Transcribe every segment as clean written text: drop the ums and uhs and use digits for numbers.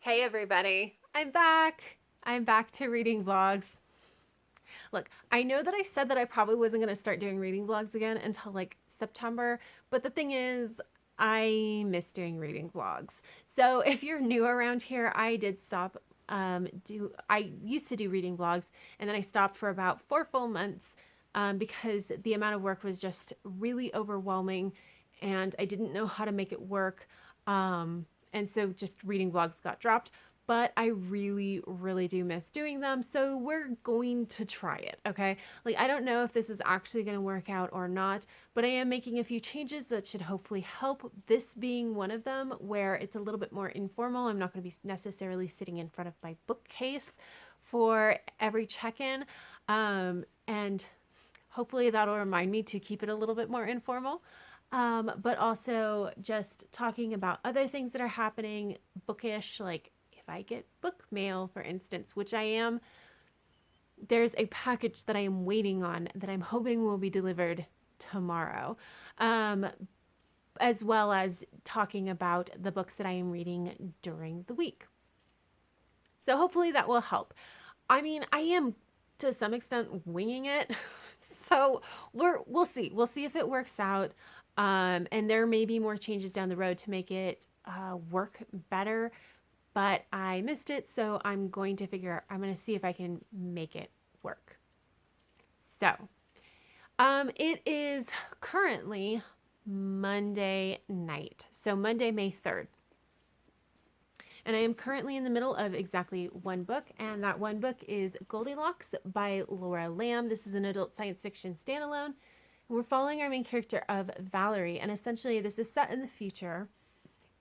Hey everybody, I'm back. I'm back to reading vlogs. Look, I know that I said that I probably wasn't going to start doing reading vlogs again until like September, but the thing is, I miss doing reading vlogs. So if you're new around here, I did stop I used to do reading vlogs, and then I stopped for about 4 full months because the amount of work was just really overwhelming and I didn't know how to make it work. And so just reading vlogs got dropped, but I really, really do miss doing them. So we're going to try it. Okay. Like, I don't know if this is actually going to work out or not, but I am making a few changes that should hopefully help. This being one of them, where it's a little bit more informal. I'm not going to be necessarily sitting in front of my bookcase for every check in. And hopefully that'll remind me to keep it a little bit more informal. But also just talking about other things that are happening bookish, like if I get book mail, for instance, which I am, there's a package that I am waiting on that I'm hoping will be delivered tomorrow, um, as well as talking about the books that I am reading during the week. So hopefully that will help. I mean, I am to some extent winging it. So we'll see. We'll see if it works out. And there may be more changes down the road to make it work better. But I missed it, so I'm going to I'm going to see if I can make it work. So it is currently Monday night. So Monday, May 3rd. And I am currently in the middle of exactly one book, and that one book is Goldilocks by Laura Lam. This is an adult science fiction standalone. We're following our main character of Valerie, and essentially this is set in the future,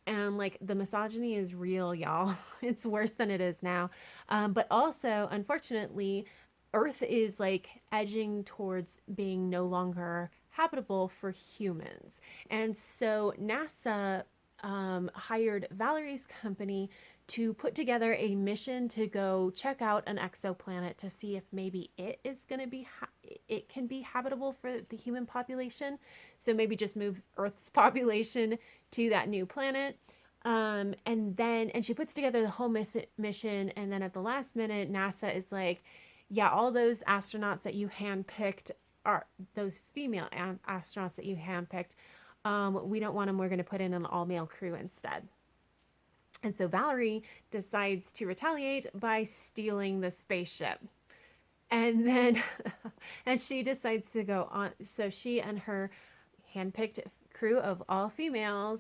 and like the misogyny is real, y'all. It's worse than it is now. But also, unfortunately, Earth is like edging towards being no longer habitable for humans. And so NASA hired Valerie's company to put together a mission to go check out an exoplanet to see if maybe it is going to be it can be habitable for the human population. So maybe just move Earth's population to that new planet. And she puts together the whole mission, and then at the last minute, NASA is like, "Yeah, all those astronauts that you handpicked are those female astronauts that you handpicked. We don't want them. We're going to put in an all male crew instead." And so Valerie decides to retaliate by stealing the spaceship. And then, and she decides to go on. So she and her handpicked crew of all females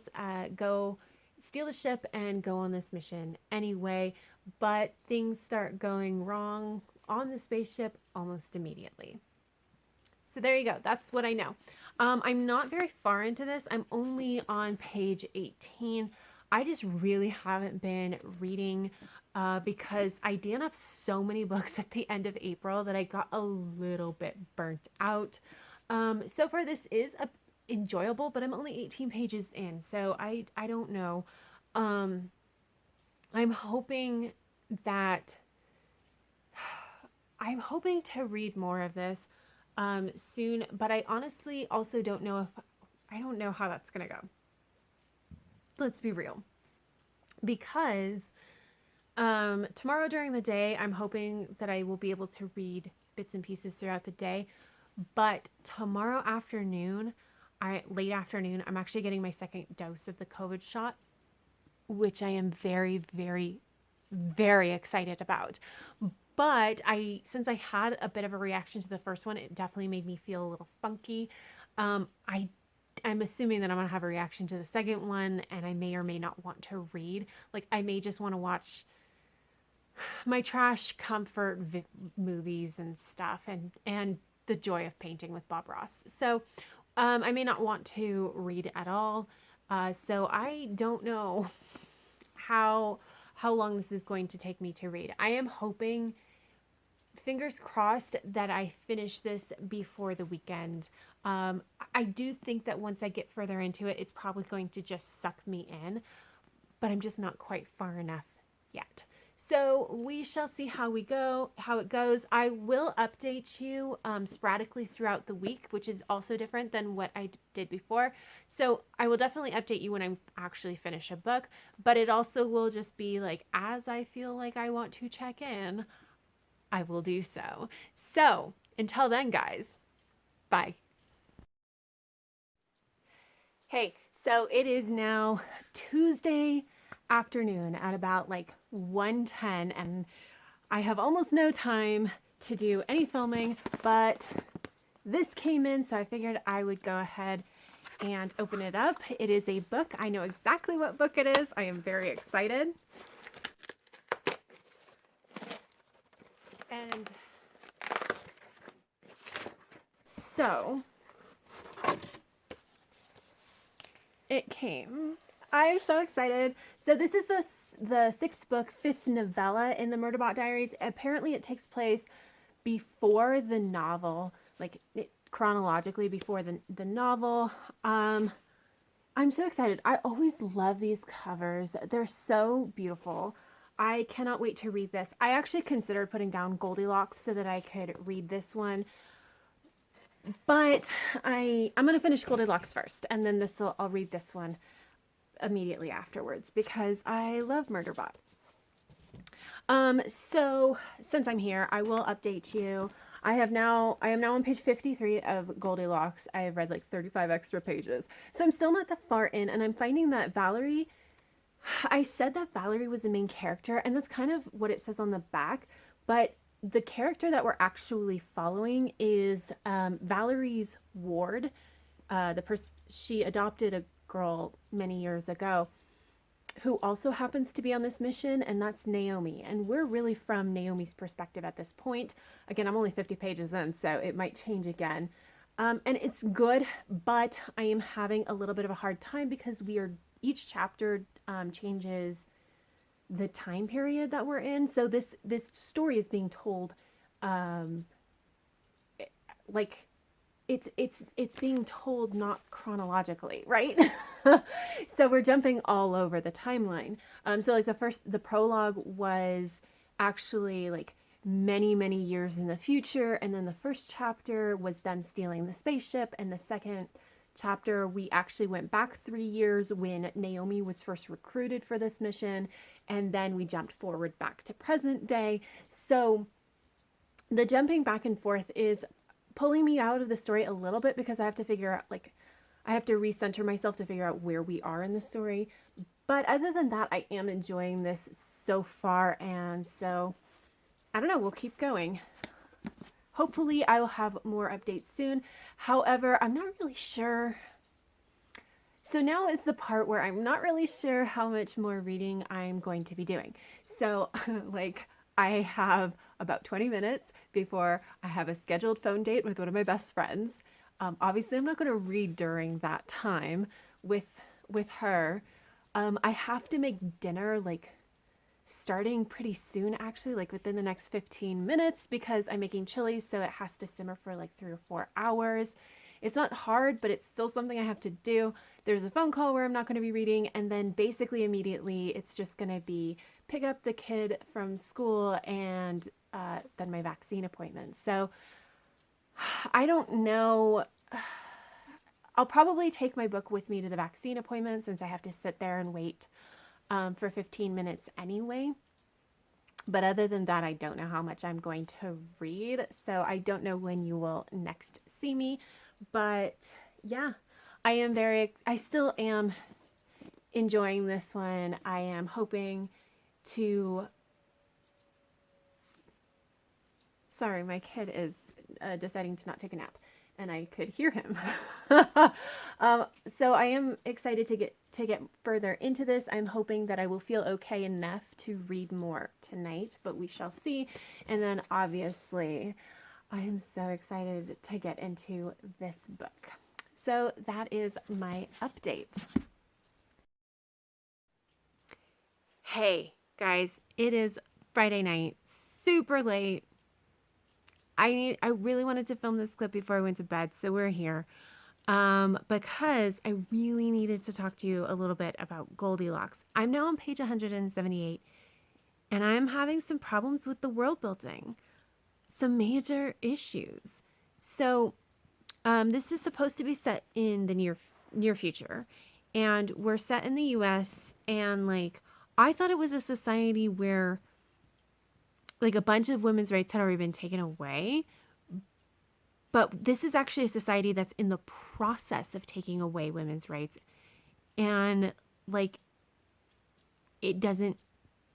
go steal the ship and go on this mission anyway. But things start going wrong on the spaceship almost immediately. So there you go. That's what I know. I'm not very far into this. I'm only on page 18. I just really haven't been reading because I DNF'd so many books at the end of April that I got a little bit burnt out. So far, this is enjoyable, but I'm only 18 pages in, so I don't know. I'm hoping that I'm hoping to read more of this soon, but I honestly also don't know if I don't know how that's gonna go. Let's be real, because tomorrow during the day, I'm hoping that I will be able to read bits and pieces throughout the day. But tomorrow afternoon, late afternoon, I'm actually getting my second dose of the COVID shot, which I am very, very, very excited about. But since I had a bit of a reaction to the first one, it definitely made me feel a little funky. I'm assuming that I'm gonna have a reaction to the second one, and I may or may not want to read. Like, I may just want to watch my trash comfort movies and stuff, and the joy of painting with Bob Ross. So I may not want to read at all. So I don't know how long this is going to take me to read. I am hoping, fingers crossed, that I finish this before the weekend. I do think that once I get further into it, it's probably going to just suck me in, but I'm just not quite far enough yet. So we shall see how it goes. I will update you sporadically throughout the week, which is also different than what I did before. So I will definitely update you when I actually finish a book, but it also will just be like, as I feel like I want to check in, I will do so. So until then, guys, bye. Hey, so it is now Tuesday afternoon at about like 1:10, and I have almost no time to do any filming, but this came in, so I figured I would go ahead and open it up. It is a book. I know exactly what book it is. I am very excited. And so it came. I'm so excited. So this is the sixth book, fifth novella in the Murderbot Diaries. Apparently it takes place before the novel, like chronologically before the novel. I'm so excited. I always love these covers. They're so beautiful. I cannot wait to read this. I actually considered putting down Goldilocks so that I could read this one. But I'm going to finish Goldilocks first, and then I'll read this one immediately afterwards because I love Murderbot. So since I'm here, I will update you. I am now on page 53 of Goldilocks. I have read like 35 extra pages. So I'm still not that far in, and I'm finding that I said that Valerie was the main character, and that's kind of what it says on the back, but the character that we're actually following is Valerie's ward. She adopted a girl many years ago who also happens to be on this mission, and that's Naomi. And we're really from Naomi's perspective at this point. Again, I'm only 50 pages in, so it might change again. And it's good, but I am having a little bit of a hard time because each chapter changes the time period that we're in. So this story is being told like it's being told not chronologically, right? So we're jumping all over the timeline. So like the prologue was actually like many years in the future, and then the first chapter was them stealing the spaceship, and the second chapter we actually went back 3 years when Naomi was first recruited for this mission, and then we jumped forward back to present day. So the jumping back and forth is pulling me out of the story a little bit because I have to figure out, like, I have to recenter myself to figure out where we are in the story. But other than that, I am enjoying this so far, and so I don't know, we'll keep going. Hopefully I will have more updates soon. However, I'm not really sure. So now is the part where I'm not really sure how much more reading I'm going to be doing. So like I have about 20 minutes before I have a scheduled phone date with one of my best friends. Obviously I'm not going to read during that time with her. I have to make dinner like starting pretty soon, actually, like within the next 15 minutes, because I'm making chili, so it has to simmer for like 3 or 4 hours. It's not hard, but it's still something I have to do. There's a phone call where I'm not going to be reading, and then basically immediately it's just going to be pick up the kid from school and then my vaccine appointment. So I don't know. I'll probably take my book with me to the vaccine appointment since I have to sit there and wait for 15 minutes anyway. But other than that, I don't know how much I'm going to read. So I don't know when you will next see me. But yeah, I still am enjoying this one. I am hoping to, sorry, my kid is deciding to not take a nap, and I could hear him. So I am excited to get further into this. I'm hoping that I will feel okay enough to read more tonight, but we shall see. And then obviously I am so excited to get into this book. So that is my update. Hey guys, it is Friday night, super late. I really wanted to film this clip before I went to bed, so we're here because I really needed to talk to you a little bit about Goldilocks. I'm now on page 178, and I'm having some problems with the world building, some major issues. So, this is supposed to be set in the near future, and we're set in the U.S. And like, I thought it was a society where like a bunch of women's rights had already been taken away, but this is actually a society that's in the process of taking away women's rights, and like, it doesn't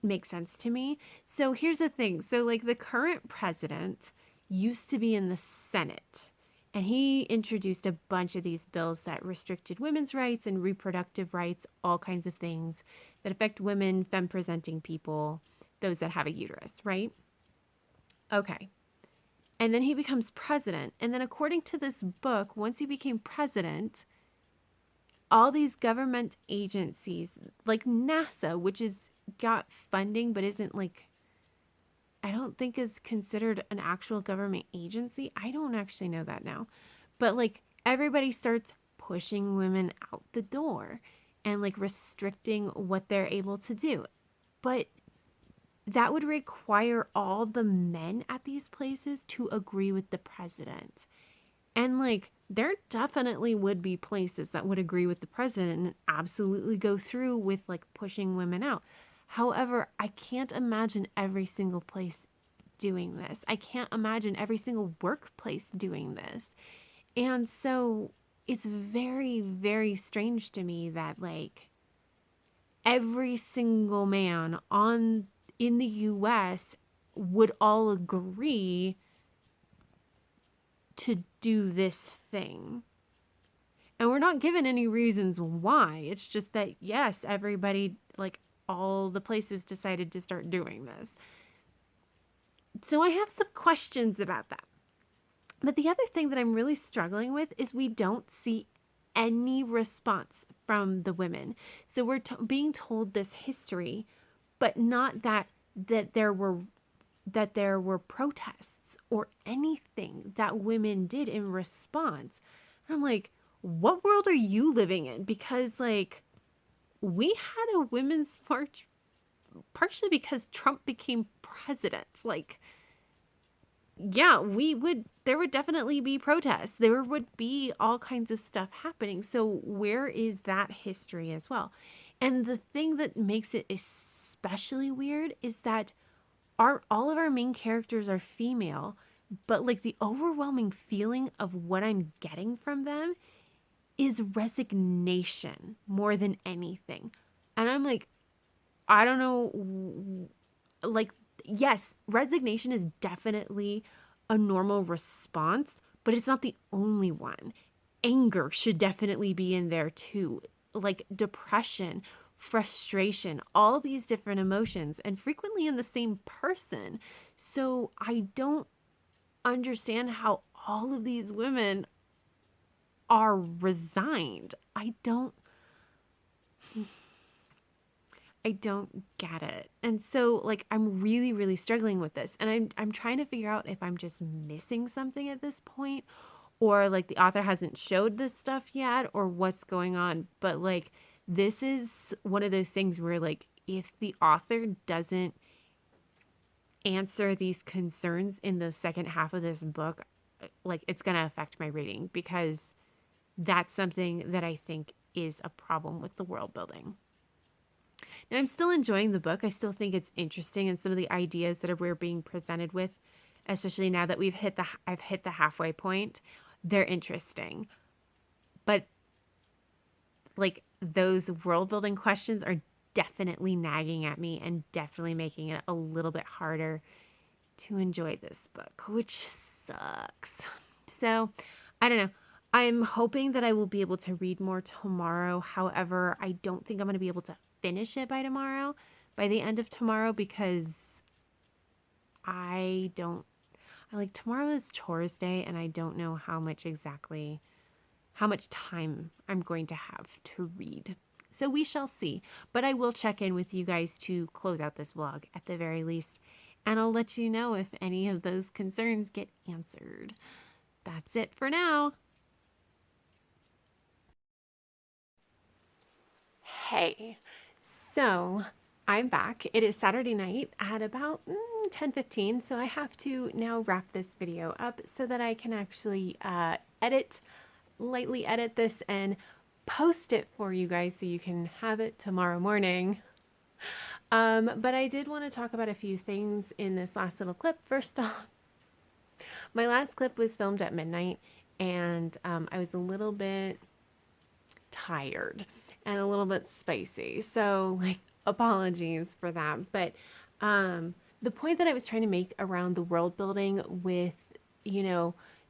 make sense to me. So here's the thing. So like, the current president used to be in the Senate, and he introduced a bunch of these bills that restricted women's rights and reproductive rights, all kinds of things that affect women, femme presenting people, those that have a uterus, right? Okay. And then he becomes president. And then according to this book, once he became president, all these government agencies like NASA, which is got funding but isn't like, I don't think is considered an actual government agency. I don't actually know that now. But like, everybody starts pushing women out the door and like restricting what they're able to do. But that would require all the men at these places to agree with the president. And like, there definitely would be places that would agree with the president and absolutely go through with like pushing women out. However, I can't imagine every single place doing this. I can't imagine every single workplace doing this. And so it's very, very strange to me that like, every single man on in the US would all agree to do this thing. And we're not given any reasons why. It's just that, yes, everybody, like all the places decided to start doing this. So I have some questions about that. But the other thing that I'm really struggling with is we don't see any response from the women. So we're being told this history, but not that there were protests or anything that women did in response. And I'm like, what world are you living in? Because like, we had a women's march partially because Trump became president. Like, yeah, there would definitely be protests. There would be all kinds of stuff happening. So where is that history as well? And the thing that makes it especially weird is that all of our main characters are female, but like, the overwhelming feeling of what I'm getting from them is resignation more than anything. And I'm like, I don't know, like, yes, resignation is definitely a normal response, but it's not the only one. Anger should definitely be in there too, like depression, frustration, all these different emotions, and frequently in the same person. So I don't understand how all of these women are resigned. I don't get it. And so like, I'm really, really struggling with this. And I'm trying to figure out if I'm just missing something at this point, or like the author hasn't showed this stuff yet, or what's going on. But like, this is one of those things where like, if the author doesn't answer these concerns in the second half of this book, like, it's going to affect my reading, because that's something that I think is a problem with the world building. Now, I'm still enjoying the book. I still think it's interesting, and some of the ideas that we're being presented with, especially now that I've hit the halfway point, they're interesting. But like, those world building questions are definitely nagging at me and definitely making it a little bit harder to enjoy this book, which sucks. So, I don't know. I'm hoping that I will be able to read more tomorrow. However, I don't think I'm going to be able to finish it by the end of tomorrow, because tomorrow is chores day, and I don't know how much time I'm going to have to read. So we shall see. But I will check in with you guys to close out this vlog at the very least, and I'll let you know if any of those concerns get answered. That's it for now. Hey, so I'm back. It is Saturday night at about 10:15, so I have to now wrap this video up so that I can actually lightly edit this and post it for you guys so you can have it tomorrow morning. But I did want to talk about a few things in this last little clip. First off, my last clip was filmed at midnight, and I was a little bit tired and a little bit spicy. So, like, apologies for that. But the point that I was trying to make around the world building with,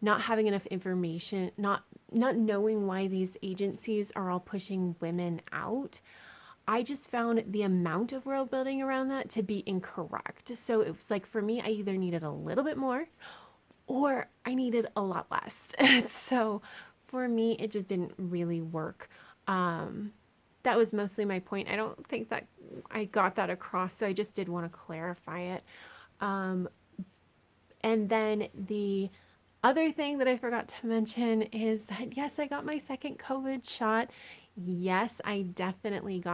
not having enough information, not knowing why these agencies are all pushing women out, I just found the amount of world building around that to be incorrect. So it was like, for me, I either needed a little bit more or I needed a lot less. So for me, it just didn't really work. That was mostly my point. I don't think that I got that across, so I just did want to clarify it. And then the other thing that I forgot to mention is that, yes, I got my second COVID shot. Yes, I definitely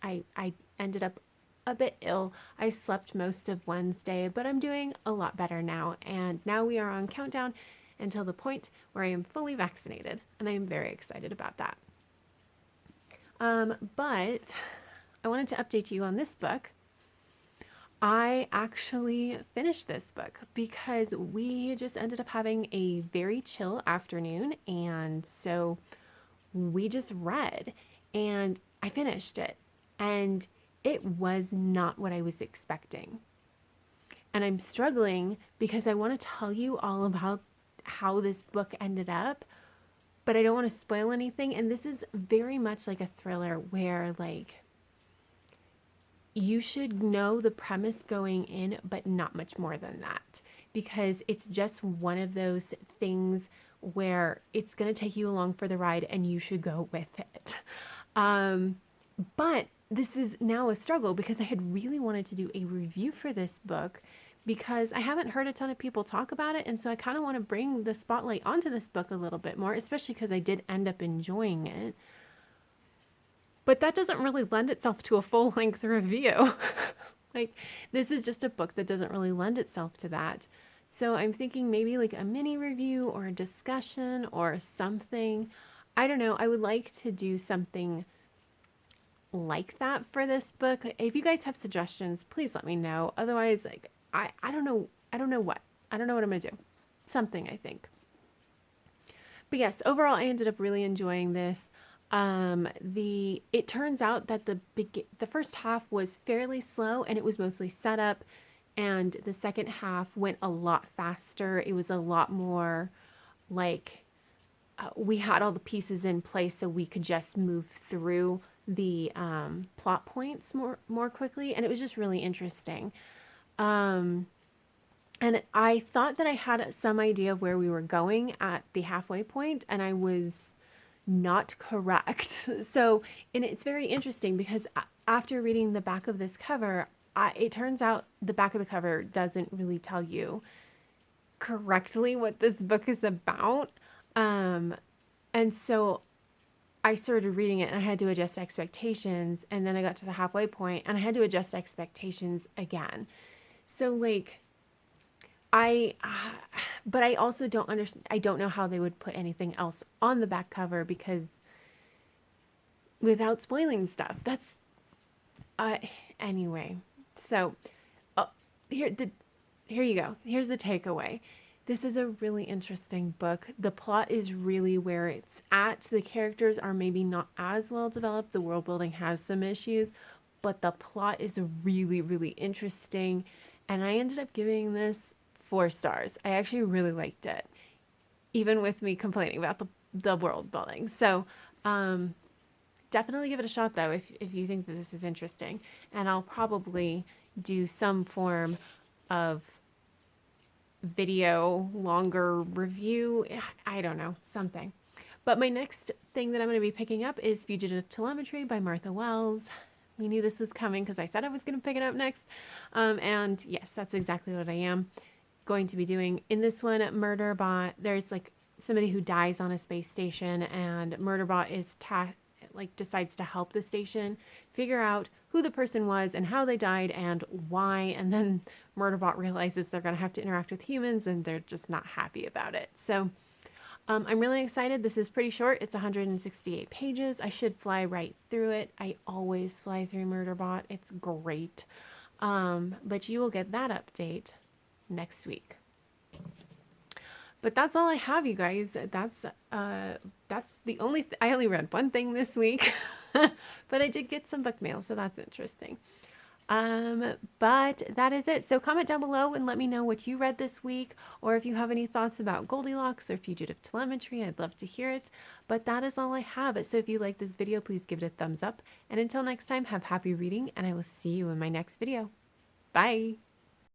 I ended up a bit ill. I slept most of Wednesday, but I'm doing a lot better now. And now we are on countdown until the point where I am fully vaccinated. And I am very excited about that. But I wanted to update you on this book. I actually finished this book because we just ended up having a very chill afternoon. And so we just read and I finished it. And it was not what I was expecting. And I'm struggling because I want to tell you all about how this book ended up, but I don't want to spoil anything. And this is very much like a thriller where, like, you should know the premise going in, but not much more than that, because it's just one of those things where it's going to take you along for the ride and you should go with it. But this is now a struggle because I had really wanted to do a review for this book because I haven't heard a ton of people talk about it. And so I kind of want to bring the spotlight onto this book a little bit more, especially because I did end up enjoying it. But that doesn't really lend itself to a full-length review. Like, this is just a book that doesn't really lend itself to that. So I'm thinking maybe like a mini review or a discussion or something. I don't know. I would like to do something like that for this book. If you guys have suggestions, please let me know. Otherwise, like, I don't know. I don't know what I'm going to do. Something, I think. But yes, overall, I ended up really enjoying this. It turns out that the first half was fairly slow and it was mostly setup, and the second half went a lot faster. It was a lot more like we had all the pieces in place so we could just move through the plot points more quickly, and it was just really interesting. And I thought that I had some idea of where we were going at the halfway point, and I was not correct. So, and it's very interesting because after reading the back of this cover, it turns out the back of the cover doesn't really tell you correctly what this book is about. And so I started reading it and I had to adjust expectations, and then I got to the halfway point and I had to adjust expectations again. So, like, but I also don't understand. I don't know how they would put anything else on the back cover because without spoiling stuff, that's, anyway. So, here you go. Here's the takeaway. This is a really interesting book. The plot is really where it's at. The characters are maybe not as well developed. The world building has some issues, but the plot is really, really interesting. And I ended up giving this 4 stars. I actually really liked it, even with me complaining about the world building. So definitely give it a shot, though, if you think that this is interesting. And I'll probably do some form of video, longer review. I don't know, something. But my next thing that I'm going to be picking up is Fugitive Telemetry by Martha Wells. We knew this was coming because I said I was going to pick it up next. And yes, that's exactly what I am going to be doing. In this one, Murderbot, there's like somebody who dies on a space station, and Murderbot is decides to help the station figure out who the person was and how they died and why. And then Murderbot realizes they're going to have to interact with humans and they're just not happy about it. So I'm really excited. This is pretty short. It's 168 pages. I should fly right through it. I always fly through Murderbot. It's great. But you will get that update next week. But that's all I have, you guys. That's the only I only read one thing this week, but I did get some book mail, so that's interesting. But that is it. So comment down below and let me know what you read this week, or if you have any thoughts about Goldilocks or Fugitive Telemetry. I'd love to hear it. But that is all I have. So if you like this video, please give it a thumbs up. And until next time, have happy reading, and I will see you in my next video. Bye.